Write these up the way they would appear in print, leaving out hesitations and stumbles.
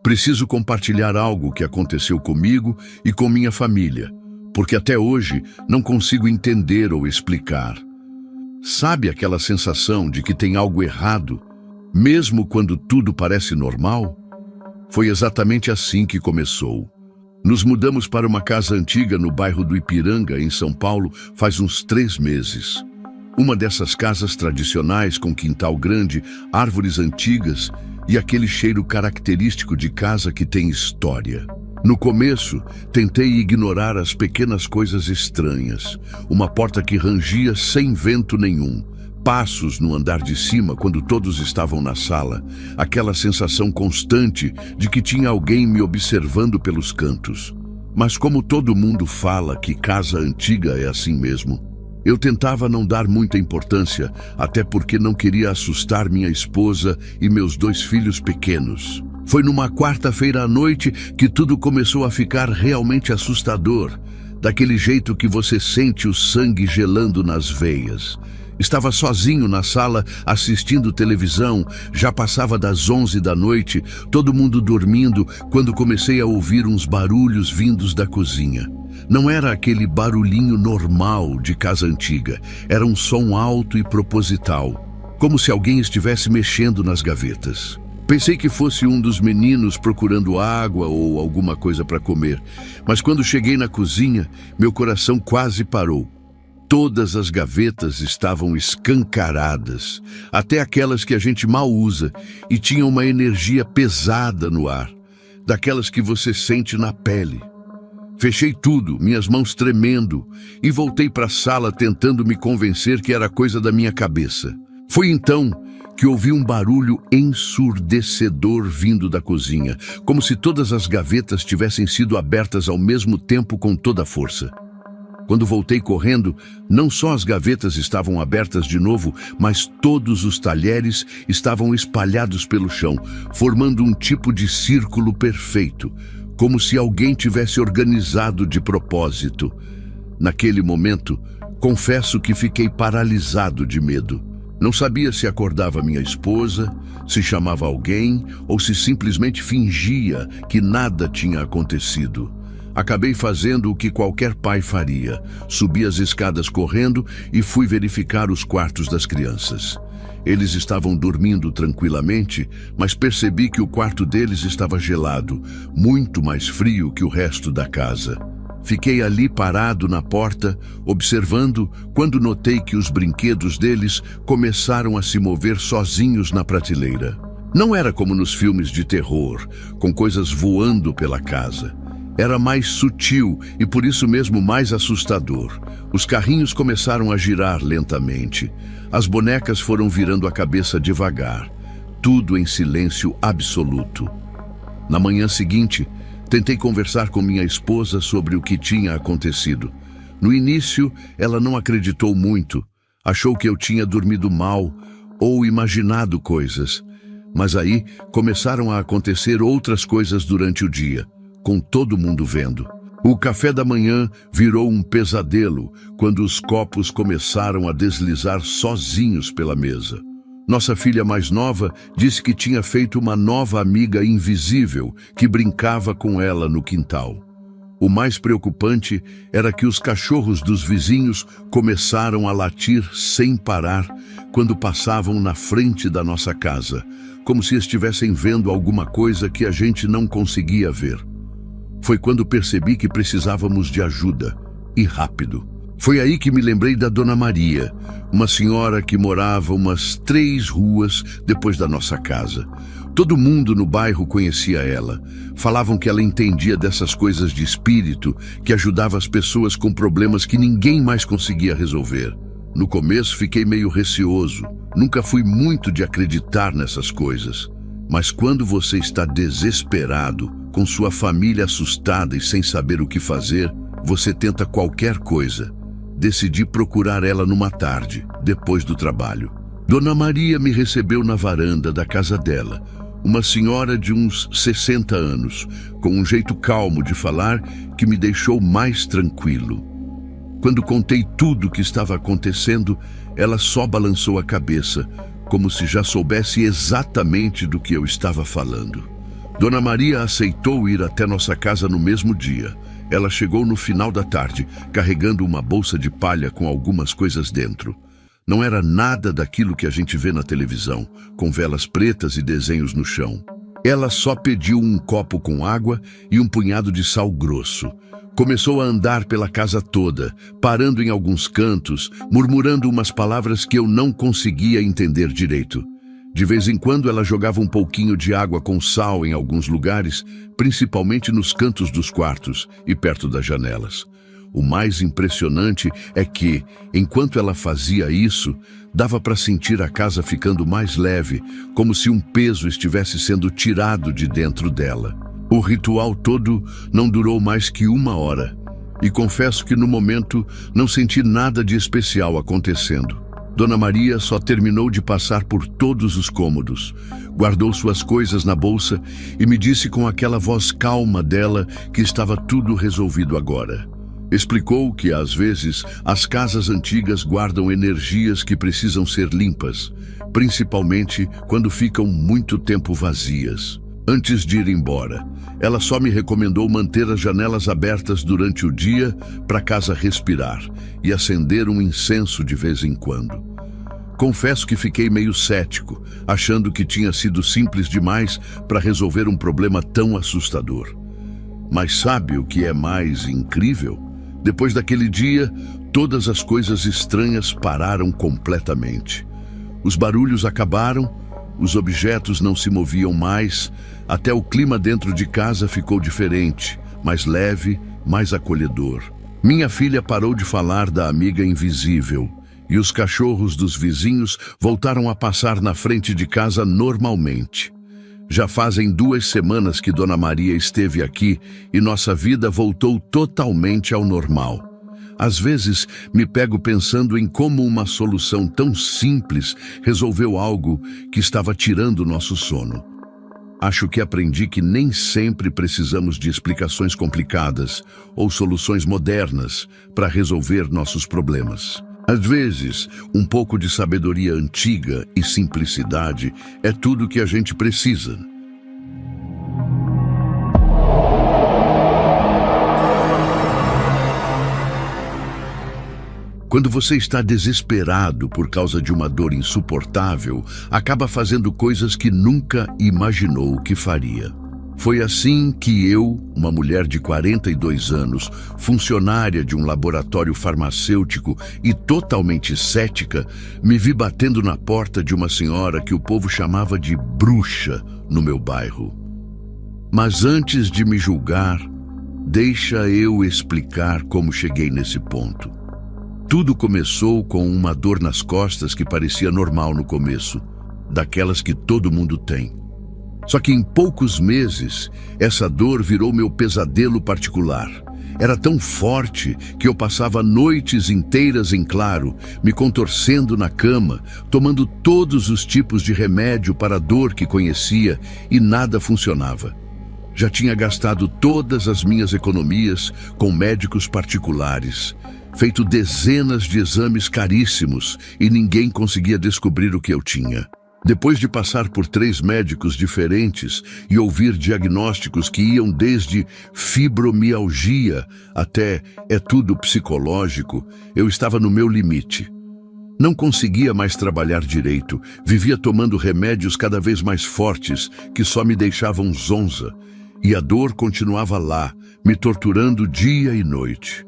Preciso compartilhar algo que aconteceu comigo e com minha família, porque até hoje não consigo entender ou explicar. Sabe aquela sensação de que tem algo errado, mesmo quando tudo parece normal? Foi exatamente assim que começou. Nos mudamos para uma casa antiga no bairro do Ipiranga, em São Paulo, faz uns 3 meses. Uma dessas casas tradicionais com quintal grande, árvores antigas e aquele cheiro característico de casa que tem história. No começo, tentei ignorar as pequenas coisas estranhas. Uma porta que rangia sem vento nenhum. Passos no andar de cima quando todos estavam na sala. Aquela sensação constante de que tinha alguém me observando pelos cantos. Mas como todo mundo fala que casa antiga é assim mesmo, eu tentava não dar muita importância, até porque não queria assustar minha esposa e meus 2 filhos pequenos. Foi numa quarta-feira à noite que tudo começou a ficar realmente assustador, daquele jeito que você sente o sangue gelando nas veias. Estava sozinho na sala assistindo televisão, já passava das 11 da noite, todo mundo dormindo, quando comecei a ouvir uns barulhos vindos da cozinha. Não era aquele barulhinho normal de casa antiga, era um som alto e proposital, como se alguém estivesse mexendo nas gavetas. Pensei que fosse um dos meninos procurando água ou alguma coisa para comer, mas quando cheguei na cozinha, meu coração quase parou. Todas as gavetas estavam escancaradas, até aquelas que a gente mal usa, e tinham uma energia pesada no ar, daquelas que você sente na pele. Fechei tudo, minhas mãos tremendo, e voltei para a sala tentando me convencer que era coisa da minha cabeça. Foi então que ouvi um barulho ensurdecedor vindo da cozinha, como se todas as gavetas tivessem sido abertas ao mesmo tempo com toda a força. Quando voltei correndo, não só as gavetas estavam abertas de novo, mas todos os talheres estavam espalhados pelo chão, formando um tipo de círculo perfeito, como se alguém tivesse organizado de propósito. Naquele momento, confesso que fiquei paralisado de medo. Não sabia se acordava minha esposa, se chamava alguém ou se simplesmente fingia que nada tinha acontecido. Acabei fazendo o que qualquer pai faria. Subi as escadas correndo e fui verificar os quartos das crianças. Eles estavam dormindo tranquilamente, mas percebi que o quarto deles estava gelado, muito mais frio que o resto da casa. Fiquei ali parado na porta, observando, quando notei que os brinquedos deles começaram a se mover sozinhos na prateleira. Não era como nos filmes de terror, com coisas voando pela casa. Era mais sutil e por isso mesmo mais assustador. Os carrinhos começaram a girar lentamente. As bonecas foram virando a cabeça devagar. Tudo em silêncio absoluto. Na manhã seguinte, tentei conversar com minha esposa sobre o que tinha acontecido. No início, ela não acreditou muito. Achou que eu tinha dormido mal ou imaginado coisas. Mas aí começaram a acontecer outras coisas durante o dia, com todo mundo vendo. O café da manhã virou um pesadelo quando os copos começaram a deslizar sozinhos pela mesa. Nossa filha mais nova disse que tinha feito uma nova amiga invisível que brincava com ela no quintal. O mais preocupante era que os cachorros dos vizinhos começaram a latir sem parar quando passavam na frente da nossa casa, como se estivessem vendo alguma coisa que a gente não conseguia ver. Foi quando percebi que precisávamos de ajuda, e rápido. Foi aí que me lembrei da Dona Maria, uma senhora que morava umas 3 ruas depois da nossa casa. Todo mundo no bairro conhecia ela. Falavam que ela entendia dessas coisas de espírito, que ajudava as pessoas com problemas que ninguém mais conseguia resolver. No começo fiquei meio receoso. Nunca fui muito de acreditar nessas coisas. Mas quando você está desesperado, com sua família assustada e sem saber o que fazer, você tenta qualquer coisa. Decidi procurar ela numa tarde, depois do trabalho. Dona Maria me recebeu na varanda da casa dela, uma senhora de uns 60 anos, com um jeito calmo de falar que me deixou mais tranquilo. Quando contei tudo o que estava acontecendo, ela só balançou a cabeça, como se já soubesse exatamente do que eu estava falando. Dona Maria aceitou ir até nossa casa no mesmo dia. Ela chegou no final da tarde, carregando uma bolsa de palha com algumas coisas dentro. Não era nada daquilo que a gente vê na televisão, com velas pretas e desenhos no chão. Ela só pediu um copo com água e um punhado de sal grosso. Começou a andar pela casa toda, parando em alguns cantos, murmurando umas palavras que eu não conseguia entender direito. De vez em quando ela jogava um pouquinho de água com sal em alguns lugares, principalmente nos cantos dos quartos e perto das janelas. O mais impressionante é que, enquanto ela fazia isso, dava para sentir a casa ficando mais leve, como se um peso estivesse sendo tirado de dentro dela. O ritual todo não durou mais que 1 hora, e confesso que no momento não senti nada de especial acontecendo. Dona Maria só terminou de passar por todos os cômodos, guardou suas coisas na bolsa e me disse com aquela voz calma dela que estava tudo resolvido agora. Explicou que, às vezes, as casas antigas guardam energias que precisam ser limpas, principalmente quando ficam muito tempo vazias. Antes de ir embora, ela só me recomendou manter as janelas abertas durante o dia para a casa respirar e acender um incenso de vez em quando. Confesso que fiquei meio cético, achando que tinha sido simples demais para resolver um problema tão assustador. Mas sabe o que é mais incrível? Depois daquele dia, todas as coisas estranhas pararam completamente. Os barulhos acabaram, os objetos não se moviam mais, até o clima dentro de casa ficou diferente, mais leve, mais acolhedor. Minha filha parou de falar da amiga invisível, e os cachorros dos vizinhos voltaram a passar na frente de casa normalmente. Já fazem 2 semanas que Dona Maria esteve aqui e nossa vida voltou totalmente ao normal. Às vezes, me pego pensando em como uma solução tão simples resolveu algo que estava tirando nosso sono. Acho que aprendi que nem sempre precisamos de explicações complicadas ou soluções modernas para resolver nossos problemas. Às vezes, um pouco de sabedoria antiga e simplicidade é tudo que a gente precisa. Quando você está desesperado por causa de uma dor insuportável, acaba fazendo coisas que nunca imaginou que faria. Foi assim que eu, uma mulher de 42 anos, funcionária de um laboratório farmacêutico e totalmente cética, me vi batendo na porta de uma senhora que o povo chamava de bruxa no meu bairro. Mas antes de me julgar, deixa eu explicar como cheguei nesse ponto. Tudo começou com uma dor nas costas que parecia normal no começo, daquelas que todo mundo tem. Só que em poucos meses, essa dor virou meu pesadelo particular. Era tão forte que eu passava noites inteiras em claro, me contorcendo na cama, tomando todos os tipos de remédio para a dor que conhecia e nada funcionava. Já tinha gastado todas as minhas economias com médicos particulares, feito dezenas de exames caríssimos e ninguém conseguia descobrir o que eu tinha. Depois de passar por 3 médicos diferentes e ouvir diagnósticos que iam desde fibromialgia até é tudo psicológico, eu estava no meu limite. Não conseguia mais trabalhar direito, vivia tomando remédios cada vez mais fortes que só me deixavam zonza, e a dor continuava lá, me torturando dia e noite.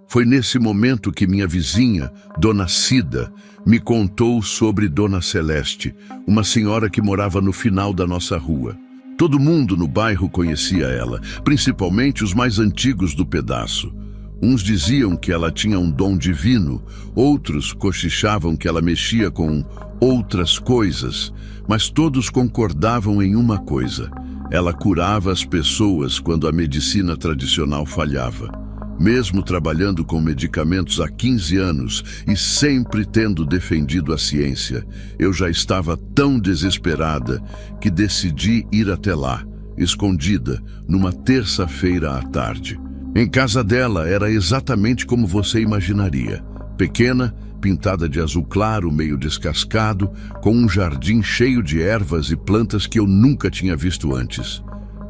Foi nesse momento que minha vizinha, Dona Cida, me contou sobre Dona Celeste, uma senhora que morava no final da nossa rua. Todo mundo no bairro conhecia ela, principalmente os mais antigos do pedaço. Uns diziam que ela tinha um dom divino, outros cochichavam que ela mexia com outras coisas, mas todos concordavam em uma coisa: ela curava as pessoas quando a medicina tradicional falhava. Mesmo trabalhando com medicamentos há 15 anos e sempre tendo defendido a ciência, eu já estava tão desesperada que decidi ir até lá, escondida, numa terça-feira à tarde. Em casa dela era exatamente como você imaginaria. Pequena, pintada de azul claro, meio descascado, com um jardim cheio de ervas e plantas que eu nunca tinha visto antes.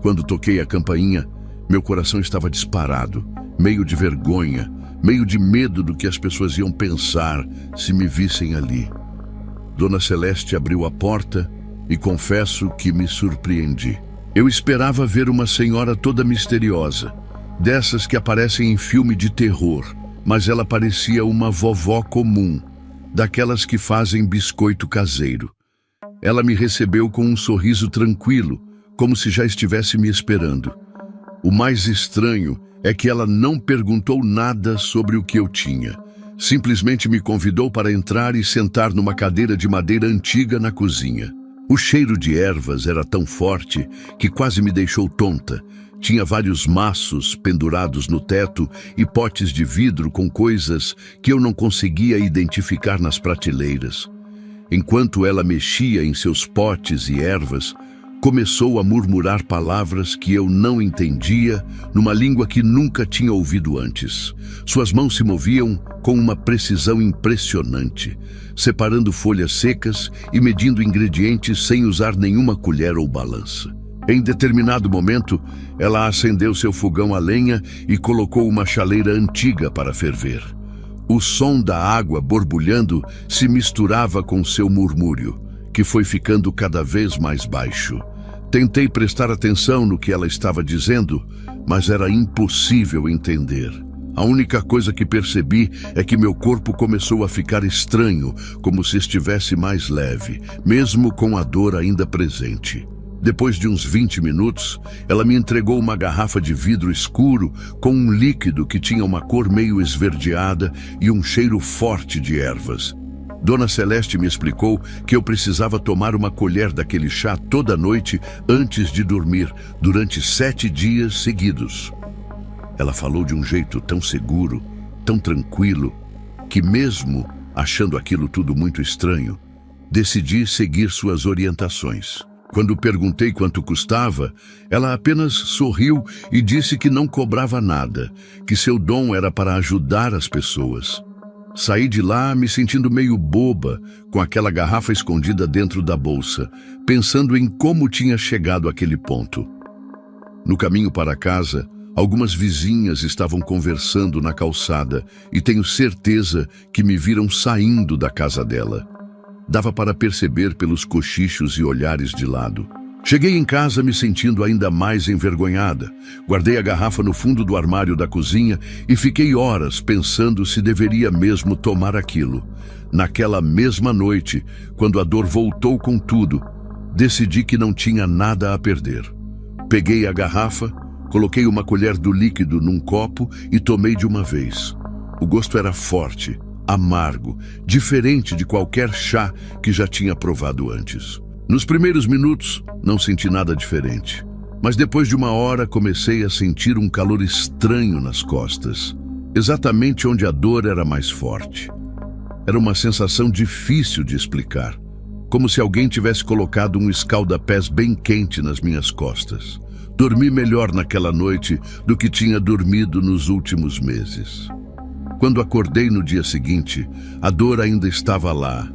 Quando toquei a campainha, meu coração estava disparado, meio de vergonha, meio de medo do que as pessoas iam pensar se me vissem ali. Dona Celeste abriu a porta e confesso que me surpreendi. Eu esperava ver uma senhora toda misteriosa, dessas que aparecem em filme de terror, mas ela parecia uma vovó comum, daquelas que fazem biscoito caseiro. Ela me recebeu com um sorriso tranquilo, como se já estivesse me esperando. O mais estranho é que ela não perguntou nada sobre o que eu tinha. Simplesmente me convidou para entrar e sentar numa cadeira de madeira antiga na cozinha. O cheiro de ervas era tão forte que quase me deixou tonta. Tinha vários maços pendurados no teto e potes de vidro com coisas que eu não conseguia identificar nas prateleiras. Enquanto ela mexia em seus potes e ervas, começou a murmurar palavras que eu não entendia, numa língua que nunca tinha ouvido antes. Suas mãos se moviam com uma precisão impressionante, separando folhas secas e medindo ingredientes sem usar nenhuma colher ou balança. Em determinado momento, ela acendeu seu fogão a lenha e colocou uma chaleira antiga para ferver. O som da água borbulhando se misturava com seu murmúrio, que foi ficando cada vez mais baixo. Tentei prestar atenção no que ela estava dizendo, mas era impossível entender. A única coisa que percebi é que meu corpo começou a ficar estranho, como se estivesse mais leve, mesmo com a dor ainda presente. Depois de uns 20 minutos, ela me entregou uma garrafa de vidro escuro com um líquido que tinha uma cor meio esverdeada e um cheiro forte de ervas. Dona Celeste me explicou que eu precisava tomar uma colher daquele chá toda noite antes de dormir, durante 7 dias seguidos. Ela falou de um jeito tão seguro, tão tranquilo, que mesmo achando aquilo tudo muito estranho, decidi seguir suas orientações. Quando perguntei quanto custava, ela apenas sorriu e disse que não cobrava nada, que seu dom era para ajudar as pessoas. Saí de lá me sentindo meio boba, com aquela garrafa escondida dentro da bolsa, pensando em como tinha chegado àquele ponto. No caminho para casa, algumas vizinhas estavam conversando na calçada e tenho certeza que me viram saindo da casa dela. Dava para perceber pelos cochichos e olhares de lado. Cheguei em casa me sentindo ainda mais envergonhada. Guardei a garrafa no fundo do armário da cozinha e fiquei horas pensando se deveria mesmo tomar aquilo. Naquela mesma noite, quando a dor voltou com tudo, decidi que não tinha nada a perder. Peguei a garrafa, coloquei uma colher do líquido num copo e tomei de uma vez. O gosto era forte, amargo, diferente de qualquer chá que já tinha provado antes. Nos primeiros minutos, não senti nada diferente. Mas depois de uma hora, comecei a sentir um calor estranho nas costas, exatamente onde a dor era mais forte. Era uma sensação difícil de explicar, como se alguém tivesse colocado um escalda-pés bem quente nas minhas costas. Dormi melhor naquela noite do que tinha dormido nos últimos meses. Quando acordei no dia seguinte, a dor ainda estava lá,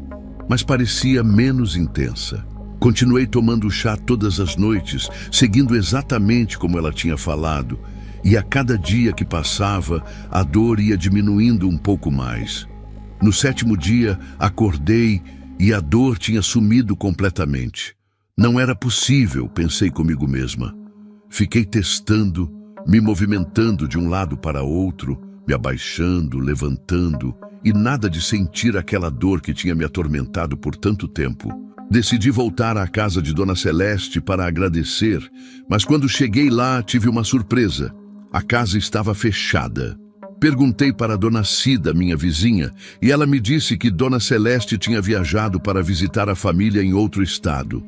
mas parecia menos intensa. Continuei tomando chá todas as noites, seguindo exatamente como ela tinha falado, e a cada dia que passava, a dor ia diminuindo um pouco mais. No 7º dia, acordei e a dor tinha sumido completamente. Não era possível, pensei comigo mesma. Fiquei testando, me movimentando de um lado para outro, me abaixando, levantando, e nada de sentir aquela dor que tinha me atormentado por tanto tempo. Decidi voltar à casa de Dona Celeste para agradecer, mas quando cheguei lá tive uma surpresa. A casa estava fechada. Perguntei para Dona Cida, minha vizinha, e ela me disse que Dona Celeste tinha viajado para visitar a família em outro estado.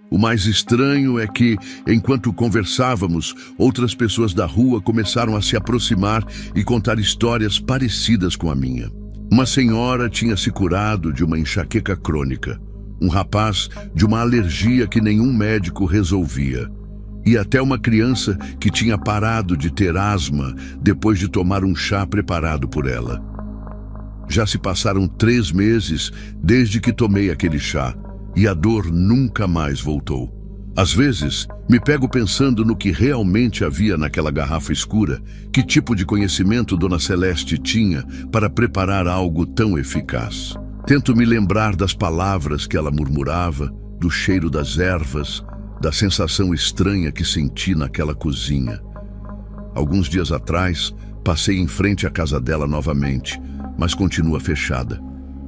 O mais estranho é que, enquanto conversávamos, outras pessoas da rua começaram a se aproximar e contar histórias parecidas com a minha. Uma senhora tinha se curado de uma enxaqueca crônica. Um rapaz de uma alergia que nenhum médico resolvia. e até uma criança que tinha parado de ter asma depois de tomar um chá preparado por ela. Já se passaram 3 meses desde que tomei aquele chá e a dor nunca mais voltou. Às vezes, me pego pensando no que realmente havia naquela garrafa escura, que tipo de conhecimento Dona Celeste tinha para preparar algo tão eficaz. Tento me lembrar das palavras que ela murmurava, do cheiro das ervas, da sensação estranha que senti naquela cozinha. Alguns dias atrás, passei em frente à casa dela novamente, mas continua fechada.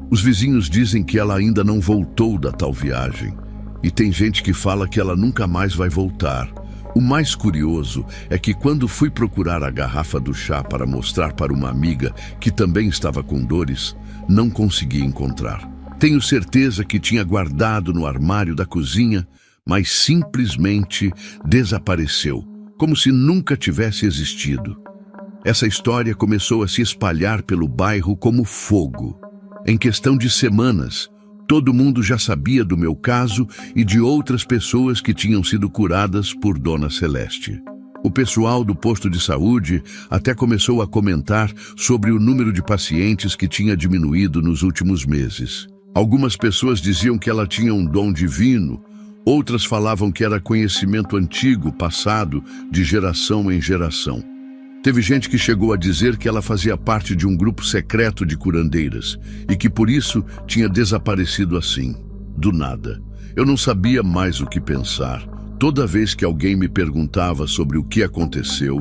Os vizinhos dizem que ela ainda não voltou da tal viagem. E tem gente que fala que ela nunca mais vai voltar. O mais curioso é que quando fui procurar a garrafa do chá para mostrar para uma amiga que também estava com dores, não consegui encontrar. Tenho certeza que tinha guardado no armário da cozinha, mas simplesmente desapareceu, como se nunca tivesse existido. Essa história começou a se espalhar pelo bairro como fogo. Em questão de semanas, todo mundo já sabia do meu caso e de outras pessoas que tinham sido curadas por Dona Celeste. O pessoal do posto de saúde até começou a comentar sobre o número de pacientes que tinha diminuído nos últimos meses. Algumas pessoas diziam que ela tinha um dom divino, outras falavam que era conhecimento antigo, passado de geração em geração. Teve gente que chegou a dizer que ela fazia parte de um grupo secreto de curandeiras e que por isso tinha desaparecido assim, do nada. Eu não sabia mais o que pensar. Toda vez que alguém me perguntava sobre o que aconteceu,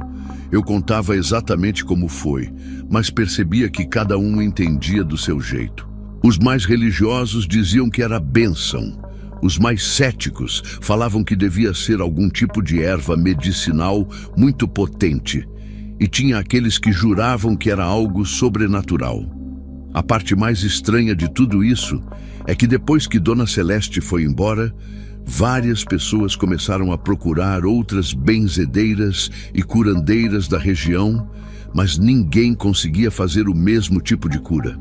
eu contava exatamente como foi, mas percebia que cada um entendia do seu jeito. Os mais religiosos diziam que era bênção. Os mais céticos falavam que devia ser algum tipo de erva medicinal muito potente. E tinha aqueles que juravam que era algo sobrenatural. A parte mais estranha de tudo isso é que depois que Dona Celeste foi embora, várias pessoas começaram a procurar outras benzedeiras e curandeiras da região, mas ninguém conseguia fazer o mesmo tipo de cura.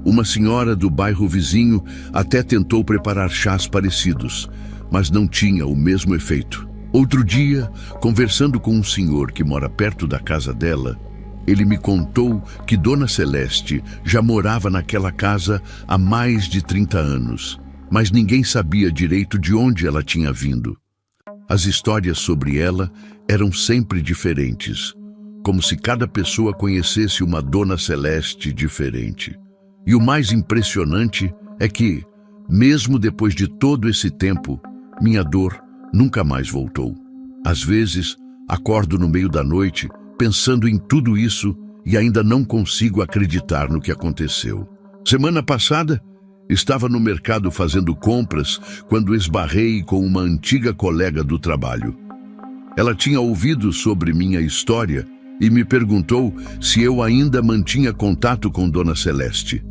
Uma senhora do bairro vizinho até tentou preparar chás parecidos, mas não tinha o mesmo efeito. Outro dia, conversando com um senhor que mora perto da casa dela, ele me contou que Dona Celeste já morava naquela casa há mais de 30 anos, mas ninguém sabia direito de onde ela tinha vindo. As histórias sobre ela eram sempre diferentes, como se cada pessoa conhecesse uma Dona Celeste diferente. E o mais impressionante é que, mesmo depois de todo esse tempo, minha dor nunca mais voltou. Às vezes, acordo no meio da noite, pensando em tudo isso e ainda não consigo acreditar no que aconteceu. Semana passada, estava no mercado fazendo compras quando esbarrei com uma antiga colega do trabalho. Ela tinha ouvido sobre minha história e me perguntou se eu ainda mantinha contato com Dona Celeste.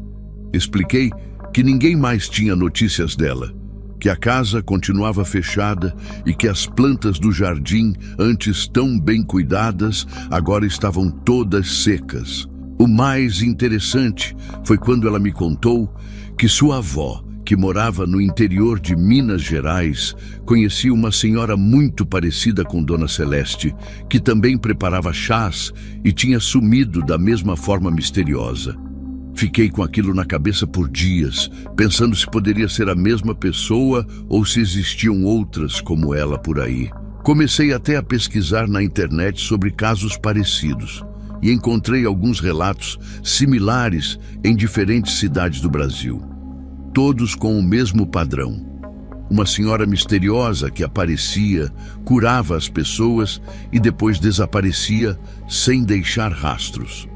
Expliquei que ninguém mais tinha notícias dela, que a casa continuava fechada e que as plantas do jardim, antes tão bem cuidadas, agora estavam todas secas. O mais interessante foi quando ela me contou que sua avó, que morava no interior de Minas Gerais, conhecia uma senhora muito parecida com Dona Celeste, que também preparava chás e tinha sumido da mesma forma misteriosa. Fiquei com aquilo na cabeça por dias, pensando se poderia ser a mesma pessoa ou se existiam outras como ela por aí. Comecei até a pesquisar na internet sobre casos parecidos e encontrei alguns relatos similares em diferentes cidades do Brasil. Todos com o mesmo padrão. Uma senhora misteriosa que aparecia, curava as pessoas e depois desaparecia sem deixar rastros.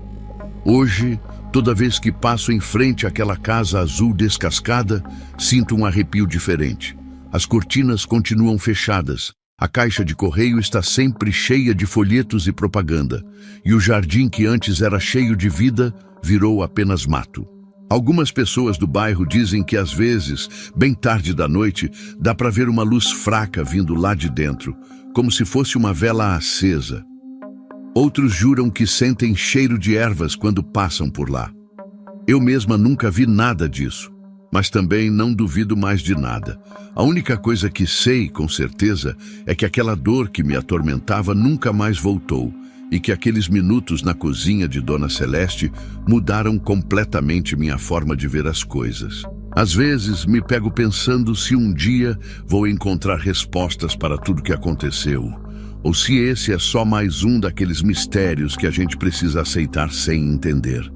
Hoje, toda vez que passo em frente àquela casa azul descascada, sinto um arrepio diferente. As cortinas continuam fechadas, a caixa de correio está sempre cheia de folhetos e propaganda, e o jardim que antes era cheio de vida virou apenas mato. Algumas pessoas do bairro dizem que às vezes, bem tarde da noite, dá para ver uma luz fraca vindo lá de dentro, como se fosse uma vela acesa. Outros juram que sentem cheiro de ervas quando passam por lá. Eu mesma nunca vi nada disso, Mas também não duvido mais de nada. A única coisa que sei com certeza é que aquela dor que me atormentava nunca mais voltou e que aqueles minutos na cozinha de Dona Celeste mudaram completamente minha forma de ver as coisas. Às vezes me pego pensando se um dia vou encontrar respostas para tudo que aconteceu, ou se esse é só mais um daqueles mistérios que a gente precisa aceitar sem entender.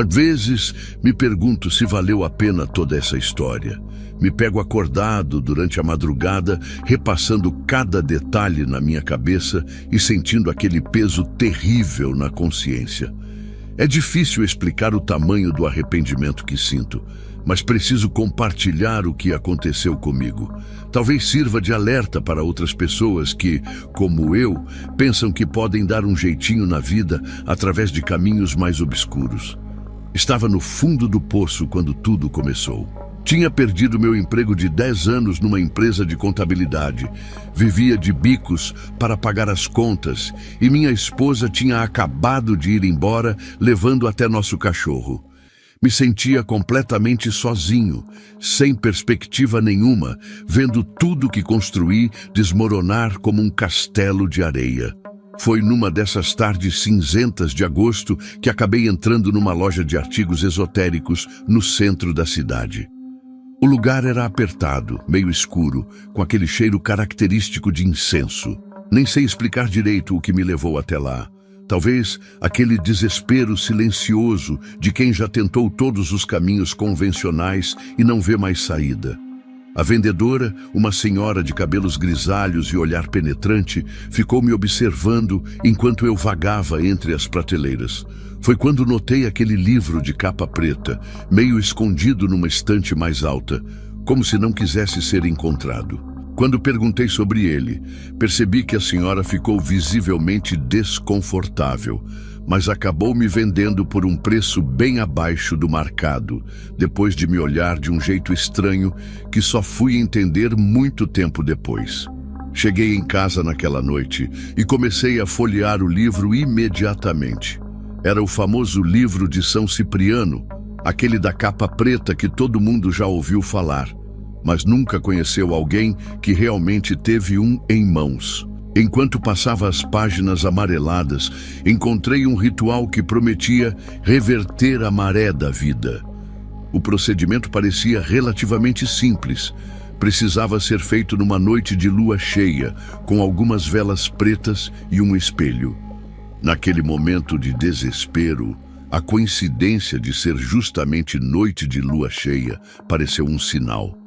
Às vezes, me pergunto se valeu a pena toda essa história. Me pego acordado durante a madrugada, repassando cada detalhe na minha cabeça e sentindo aquele peso terrível na consciência. É difícil explicar o tamanho do arrependimento que sinto, mas preciso compartilhar o que aconteceu comigo. Talvez sirva de alerta para outras pessoas que, como eu, pensam que podem dar um jeitinho na vida através de caminhos mais obscuros. Estava no fundo do poço quando tudo começou. Tinha perdido meu emprego de 10 anos numa empresa de contabilidade. Vivia de bicos para pagar as contas e minha esposa tinha acabado de ir embora, levando até nosso cachorro. Me sentia completamente sozinho, sem perspectiva nenhuma, vendo tudo que construí desmoronar como um castelo de areia. Foi numa dessas tardes cinzentas de agosto que acabei entrando numa loja de artigos esotéricos no centro da cidade. O lugar era apertado, meio escuro, com aquele cheiro característico de incenso. Nem sei explicar direito o que me levou até lá. Talvez aquele desespero silencioso de quem já tentou todos os caminhos convencionais e não vê mais saída. A vendedora, uma senhora de cabelos grisalhos e olhar penetrante, ficou me observando enquanto eu vagava entre as prateleiras. Foi quando notei aquele livro de capa preta, meio escondido numa estante mais alta, como se não quisesse ser encontrado. Quando perguntei sobre ele, percebi que a senhora ficou visivelmente desconfortável, mas acabou me vendendo por um preço bem abaixo do marcado, depois de me olhar de um jeito estranho que só fui entender muito tempo depois. Cheguei em casa naquela noite e comecei a folhear o livro imediatamente. Era o famoso livro de São Cipriano, aquele da capa preta que todo mundo já ouviu falar, mas nunca conheceu alguém que realmente teve um em mãos. Enquanto passava as páginas amareladas, encontrei um ritual que prometia reverter a maré da vida. O procedimento parecia relativamente simples. Precisava ser feito numa noite de lua cheia, com algumas velas pretas e um espelho. Naquele momento de desespero, a coincidência de ser justamente noite de lua cheia pareceu um sinal.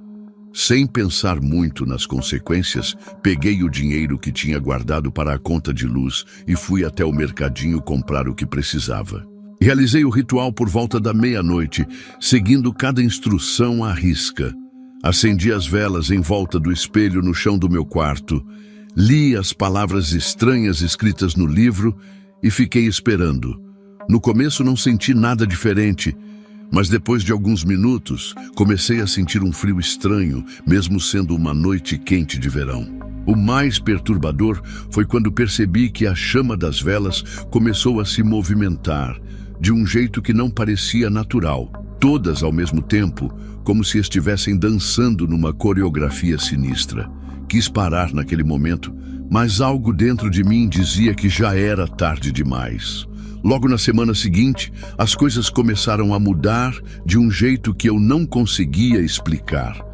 Sem pensar muito nas consequências, peguei o dinheiro que tinha guardado para a conta de luz e fui até o mercadinho comprar o que precisava. Realizei o ritual por volta da meia-noite, seguindo cada instrução à risca. Acendi as velas em volta do espelho no chão do meu quarto, li as palavras estranhas escritas no livro e fiquei esperando. No começo não senti nada diferente, mas depois de alguns minutos, comecei a sentir um frio estranho, mesmo sendo uma noite quente de verão. O mais perturbador foi quando percebi que a chama das velas começou a se movimentar, de um jeito que não parecia natural, todas ao mesmo tempo, como se estivessem dançando numa coreografia sinistra. Quis parar naquele momento, mas algo dentro de mim dizia que já era tarde demais. Logo na semana seguinte, as coisas começaram a mudar de um jeito que eu não conseguia explicar.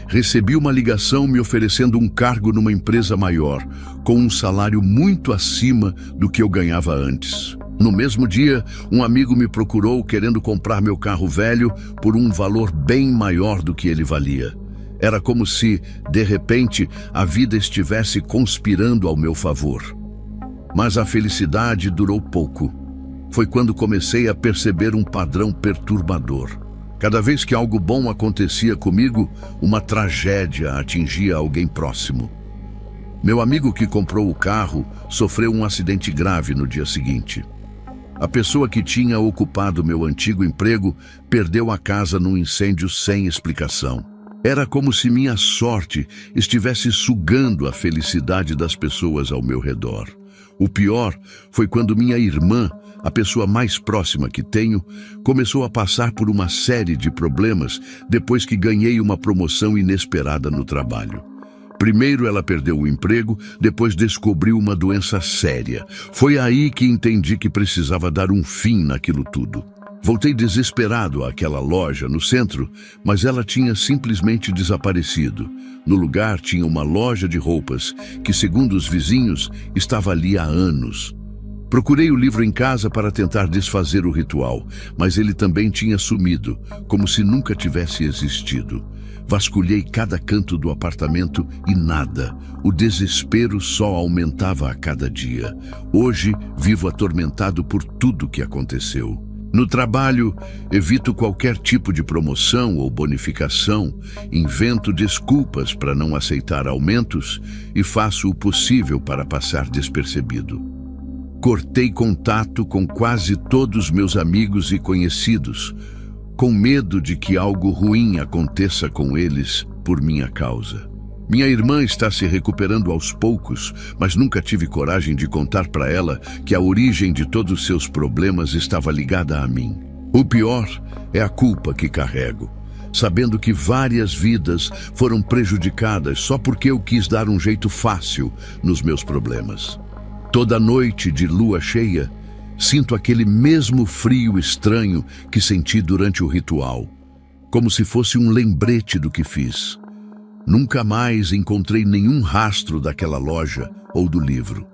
Recebi uma ligação me oferecendo um cargo numa empresa maior, com um salário muito acima do que eu ganhava antes. No mesmo dia, um amigo me procurou querendo comprar meu carro velho por um valor bem maior do que ele valia. Era como se, de repente, a vida estivesse conspirando ao meu favor. Mas a felicidade durou pouco. Foi quando comecei a perceber um padrão perturbador. Cada vez que algo bom acontecia comigo, uma tragédia atingia alguém próximo. Meu amigo que comprou o carro sofreu um acidente grave no dia seguinte. A pessoa que tinha ocupado meu antigo emprego perdeu a casa num incêndio sem explicação. Era como se minha sorte estivesse sugando a felicidade das pessoas ao meu redor. O pior foi quando minha irmã, a pessoa mais próxima que tenho, começou a passar por uma série de problemas depois que ganhei uma promoção inesperada no trabalho. Primeiro ela perdeu o emprego, depois descobriu uma doença séria. Foi aí que entendi que precisava dar um fim naquilo tudo. Voltei desesperado àquela loja no centro, mas ela tinha simplesmente desaparecido. No lugar tinha uma loja de roupas que, segundo os vizinhos, estava ali há anos. Procurei o livro em casa para tentar desfazer o ritual, mas ele também tinha sumido, como se nunca tivesse existido. Vasculhei cada canto do apartamento e nada. O desespero só aumentava a cada dia. Hoje, vivo atormentado por tudo que aconteceu. No trabalho, evito qualquer tipo de promoção ou bonificação, invento desculpas para não aceitar aumentos e faço o possível para passar despercebido. Cortei contato com quase todos meus amigos e conhecidos, com medo de que algo ruim aconteça com eles por minha causa. Minha irmã está se recuperando aos poucos, mas nunca tive coragem de contar para ela que a origem de todos os seus problemas estava ligada a mim. O pior é a culpa que carrego, sabendo que várias vidas foram prejudicadas só porque eu quis dar um jeito fácil nos meus problemas. Toda noite de lua cheia, sinto aquele mesmo frio estranho que senti durante o ritual, como se fosse um lembrete do que fiz. Nunca mais encontrei nenhum rastro daquela loja ou do livro.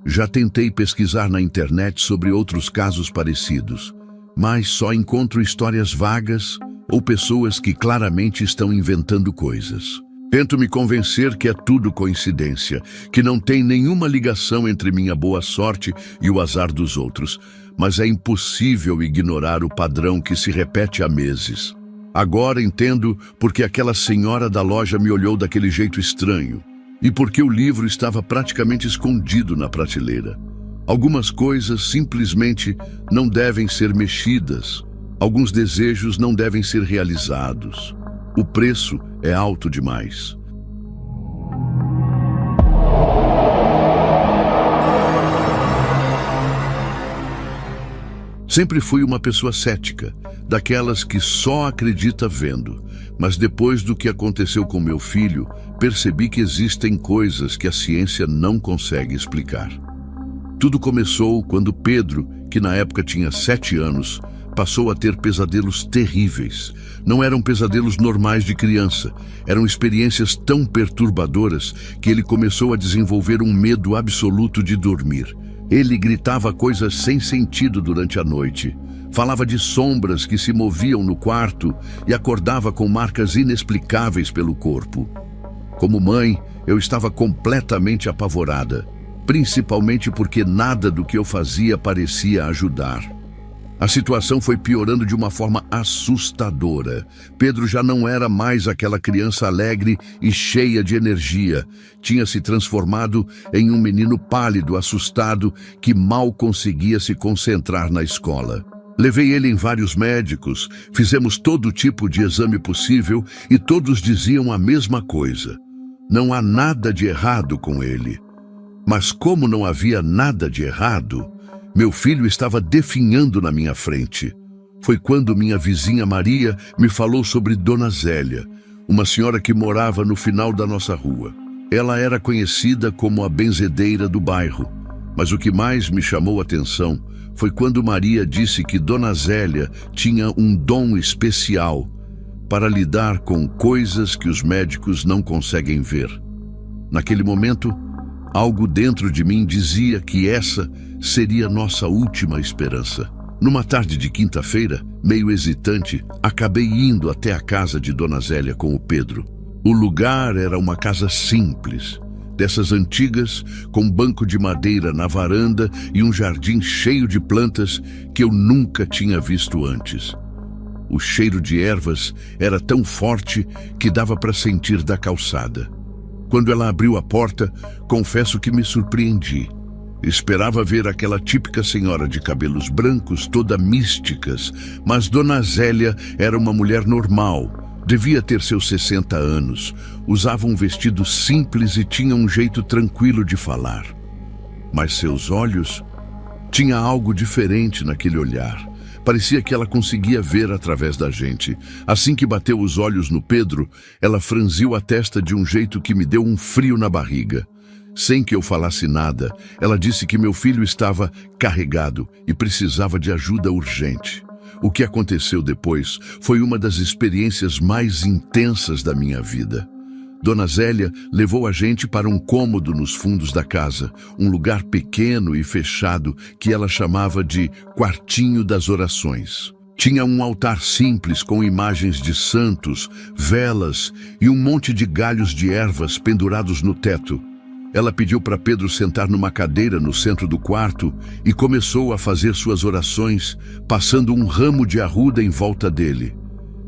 Já tentei pesquisar na internet sobre outros casos parecidos, mas só encontro histórias vagas ou pessoas que claramente estão inventando coisas. Tento me convencer que é tudo coincidência, que não tem nenhuma ligação entre minha boa sorte e o azar dos outros, mas é impossível ignorar o padrão que se repete há meses. Agora entendo porque aquela senhora da loja me olhou daquele jeito estranho e porque o livro estava praticamente escondido na prateleira. Algumas coisas simplesmente não devem ser mexidas, alguns desejos não devem ser realizados. O preço é alto demais. Sempre fui uma pessoa cética, daquelas que só acredita vendo. Mas depois do que aconteceu com meu filho, percebi que existem coisas que a ciência não consegue explicar. Tudo começou quando Pedro, que na época tinha 7 anos, passou a ter pesadelos terríveis. Não eram pesadelos normais de criança, eram experiências tão perturbadoras que ele começou a desenvolver um medo absoluto de dormir. Ele gritava coisas sem sentido durante a noite, falava de sombras que se moviam no quarto e acordava com marcas inexplicáveis pelo corpo. Como mãe, eu estava completamente apavorada, principalmente porque nada do que eu fazia parecia ajudar. A situação foi piorando de uma forma assustadora. Pedro já não era mais aquela criança alegre e cheia de energia. Tinha se transformado em um menino pálido, assustado, que mal conseguia se concentrar na escola. Levei ele em vários médicos, fizemos todo tipo de exame possível e todos diziam a mesma coisa. Não há nada de errado com ele. Mas como não havia nada de errado, meu filho estava definhando na minha frente. Foi quando minha vizinha Maria me falou sobre Dona Zélia, uma senhora que morava no final da nossa rua. Ela era conhecida como a benzedeira do bairro, mas o que mais me chamou a atenção foi quando Maria disse que Dona Zélia tinha um dom especial para lidar com coisas que os médicos não conseguem ver. Naquele momento, algo dentro de mim dizia que essa seria nossa última esperança. Numa tarde de quinta-feira, meio hesitante, acabei indo até a casa de Dona Zélia com o Pedro. O lugar era uma casa simples, dessas antigas, com banco de madeira na varanda e um jardim cheio de plantas que eu nunca tinha visto antes. O cheiro de ervas era tão forte que dava para sentir da calçada. Quando ela abriu a porta, confesso que me surpreendi. Esperava ver aquela típica senhora de cabelos brancos, toda místicas, mas Dona Zélia era uma mulher normal, devia ter seus 60 anos, usava um vestido simples e tinha um jeito tranquilo de falar. Mas seus olhos... Tinha algo diferente naquele olhar. Parecia que ela conseguia ver através da gente. Assim que bateu os olhos no Pedro, ela franziu a testa de um jeito que me deu um frio na barriga. Sem que eu falasse nada, ela disse que meu filho estava carregado e precisava de ajuda urgente. O que aconteceu depois foi uma das experiências mais intensas da minha vida. Dona Zélia levou a gente para um cômodo nos fundos da casa, um lugar pequeno e fechado que ela chamava de quartinho das orações. Tinha um altar simples com imagens de santos, velas e um monte de galhos de ervas pendurados no teto. Ela pediu para Pedro sentar numa cadeira no centro do quarto e começou a fazer suas orações, passando um ramo de arruda em volta dele.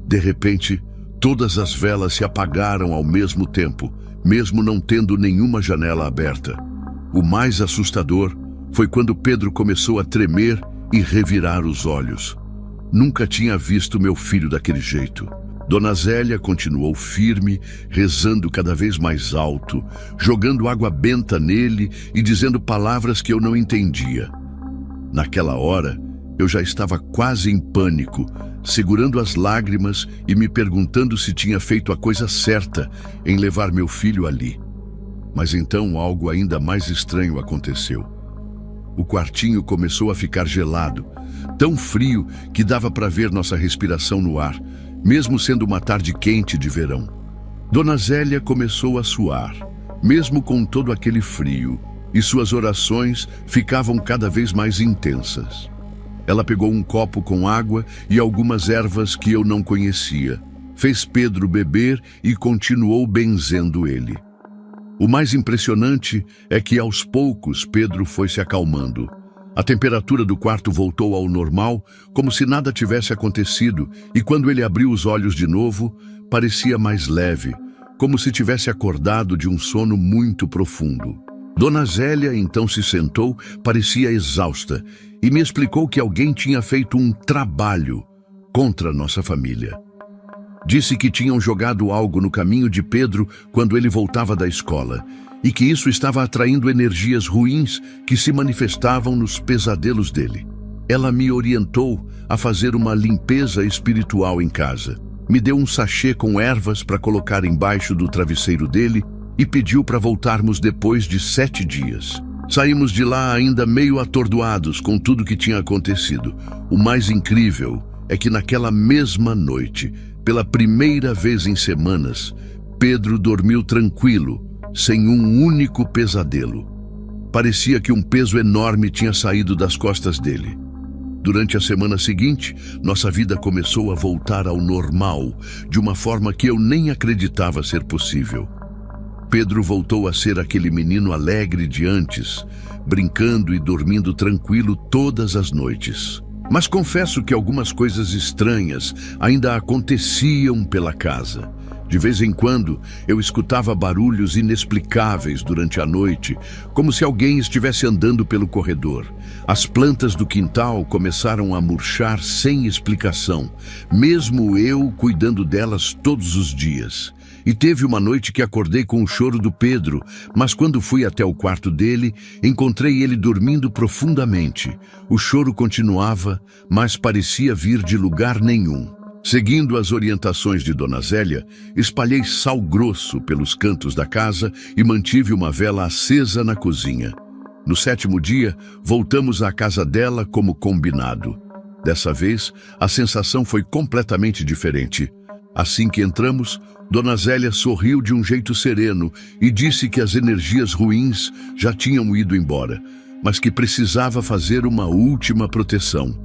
De repente, todas as velas se apagaram ao mesmo tempo, mesmo não tendo nenhuma janela aberta. O mais assustador foi quando Pedro começou a tremer e revirar os olhos. Nunca tinha visto meu filho daquele jeito. Dona Zélia continuou firme, rezando cada vez mais alto, jogando água benta nele e dizendo palavras que eu não entendia. Naquela hora, eu já estava quase em pânico, segurando as lágrimas e me perguntando se tinha feito a coisa certa em levar meu filho ali. Mas então algo ainda mais estranho aconteceu. O quartinho começou a ficar gelado, tão frio que dava para ver nossa respiração no ar, mesmo sendo uma tarde quente de verão. Dona Zélia começou a suar, mesmo com todo aquele frio, e suas orações ficavam cada vez mais intensas. Ela pegou um copo com água e algumas ervas que eu não conhecia. Fez Pedro beber e continuou benzendo ele. O mais impressionante é que aos poucos Pedro foi se acalmando. A temperatura do quarto voltou ao normal, como se nada tivesse acontecido, e quando ele abriu os olhos de novo, parecia mais leve, como se tivesse acordado de um sono muito profundo. Dona Zélia então se sentou, parecia exausta, e me explicou que alguém tinha feito um trabalho contra nossa família. Disse que tinham jogado algo no caminho de Pedro quando ele voltava da escola, e que isso estava atraindo energias ruins que se manifestavam nos pesadelos dele. Ela me orientou a fazer uma limpeza espiritual em casa. Me deu um sachê com ervas para colocar embaixo do travesseiro dele e pediu para voltarmos depois de 7 dias. Saímos de lá ainda meio atordoados com tudo que tinha acontecido. O mais incrível é que naquela mesma noite, pela primeira vez em semanas, Pedro dormiu tranquilo, sem um único pesadelo. Parecia que um peso enorme tinha saído das costas dele. Durante a semana seguinte, nossa vida começou a voltar ao normal, de uma forma que eu nem acreditava ser possível. Pedro voltou a ser aquele menino alegre de antes, brincando e dormindo tranquilo todas as noites. Mas confesso que algumas coisas estranhas ainda aconteciam pela casa. De vez em quando, eu escutava barulhos inexplicáveis durante a noite, como se alguém estivesse andando pelo corredor. As plantas do quintal começaram a murchar sem explicação, mesmo eu cuidando delas todos os dias. E teve uma noite que acordei com o choro do Pedro, mas quando fui até o quarto dele, encontrei ele dormindo profundamente. O choro continuava, mas parecia vir de lugar nenhum. Seguindo as orientações de Dona Zélia, espalhei sal grosso pelos cantos da casa e mantive uma vela acesa na cozinha. No 7º dia, voltamos à casa dela como combinado. Dessa vez, a sensação foi completamente diferente. Assim que entramos, Dona Zélia sorriu de um jeito sereno e disse que as energias ruins já tinham ido embora, mas que precisava fazer uma última proteção.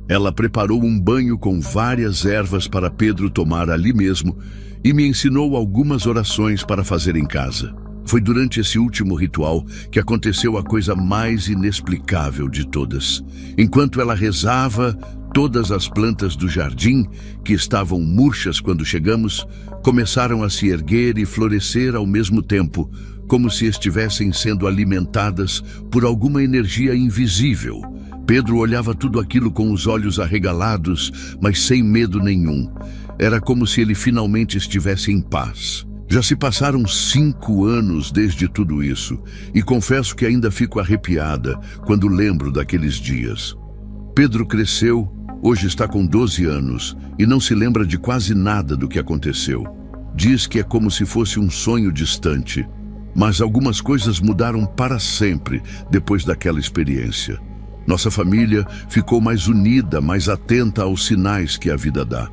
Ela preparou um banho com várias ervas para Pedro tomar ali mesmo e me ensinou algumas orações para fazer em casa. Foi durante esse último ritual que aconteceu a coisa mais inexplicável de todas. Enquanto ela rezava, todas as plantas do jardim, que estavam murchas quando chegamos, começaram a se erguer e florescer ao mesmo tempo, como se estivessem sendo alimentadas por alguma energia invisível. Pedro olhava tudo aquilo com os olhos arregalados, mas sem medo nenhum. Era como se ele finalmente estivesse em paz. Já se passaram 5 anos desde tudo isso, e confesso que ainda fico arrepiada quando lembro daqueles dias. Pedro cresceu, hoje está com 12 anos, e não se lembra de quase nada do que aconteceu. Diz que é como se fosse um sonho distante, mas algumas coisas mudaram para sempre depois daquela experiência. Nossa família ficou mais unida, mais atenta aos sinais que a vida dá.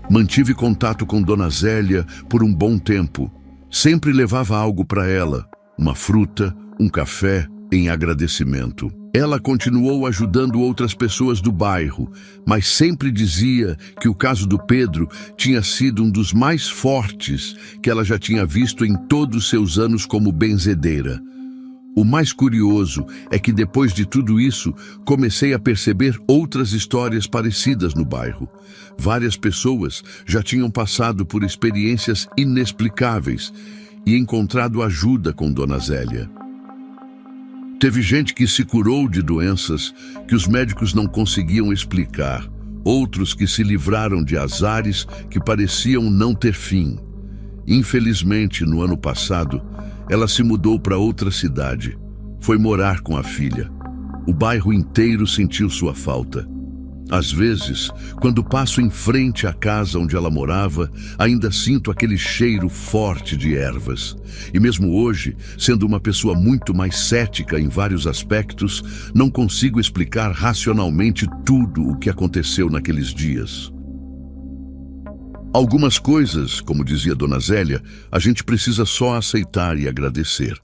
Mantive contato com Dona Zélia por um bom tempo. Sempre levava algo para ela, uma fruta, um café, em agradecimento. Ela continuou ajudando outras pessoas do bairro, mas sempre dizia que o caso do Pedro tinha sido um dos mais fortes que ela já tinha visto em todos os seus anos como benzedeira. O mais curioso é que depois de tudo isso, comecei a perceber outras histórias parecidas no bairro. Várias pessoas já tinham passado por experiências inexplicáveis e encontrado ajuda com Dona Zélia. Teve gente que se curou de doenças que os médicos não conseguiam explicar, outros que se livraram de azares que pareciam não ter fim. Infelizmente, no ano passado, ela se mudou para outra cidade. Foi morar com a filha. O bairro inteiro sentiu sua falta. Às vezes, quando passo em frente à casa onde ela morava, ainda sinto aquele cheiro forte de ervas. E mesmo hoje, sendo uma pessoa muito mais cética em vários aspectos, não consigo explicar racionalmente tudo o que aconteceu naqueles dias. Algumas coisas, como dizia Dona Zélia, a gente precisa só aceitar e agradecer.